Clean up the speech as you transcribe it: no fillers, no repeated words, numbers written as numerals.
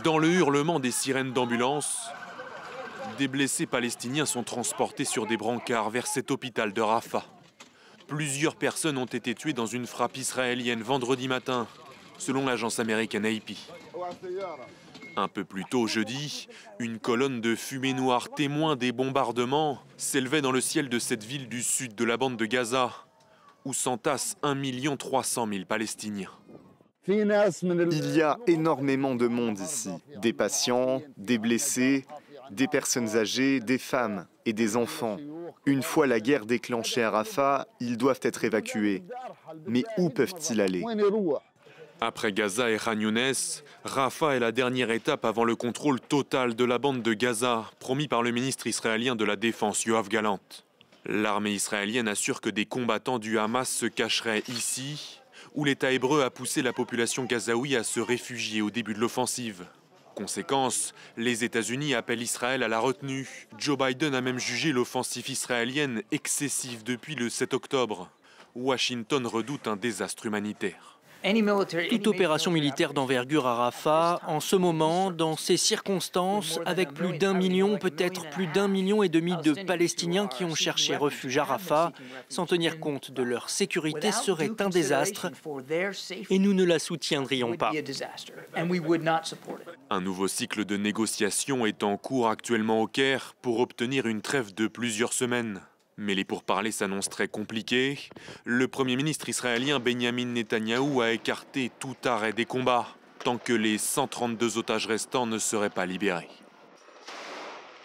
Dans le hurlement des sirènes d'ambulance, des blessés palestiniens sont transportés sur des brancards vers cet hôpital de Rafah. Plusieurs personnes ont été tuées dans une frappe israélienne vendredi matin, selon l'agence américaine AP. Un peu plus tôt jeudi, une colonne de fumée noire témoin des bombardements s'élevait dans le ciel de cette ville du sud de la bande de Gaza, où s'entassent 1 300 000 Palestiniens. Il y a énormément de monde ici, des patients, des blessés, des personnes âgées, des femmes et des enfants. Une fois la guerre déclenchée à Rafah, ils doivent être évacués. Mais où peuvent-ils aller ? Après Gaza et Khan Younes, Rafah est la dernière étape avant le contrôle total de la bande de Gaza, promis par le ministre israélien de la Défense, Yoav Gallant. L'armée israélienne assure que des combattants du Hamas se cacheraient ici, où l'État hébreu a poussé la population gazaoui à se réfugier au début de l'offensive. Conséquence, les États-Unis appellent Israël à la retenue. Joe Biden a même jugé l'offensive israélienne excessive depuis le 7 octobre. Washington redoute un désastre humanitaire. Toute opération militaire d'envergure à Rafah, en ce moment, dans ces circonstances, avec plus d'1 million, peut-être plus d'1,5 million de Palestiniens qui ont cherché refuge à Rafah, sans tenir compte de leur sécurité, serait un désastre et nous ne la soutiendrions pas. Un nouveau cycle de négociations est en cours actuellement au Caire pour obtenir une trêve de plusieurs semaines. Mais les pourparlers s'annoncent très compliqués. Le Premier ministre israélien Benyamin Netanyahou a écarté tout arrêt des combats tant que les 132 otages restants ne seraient pas libérés.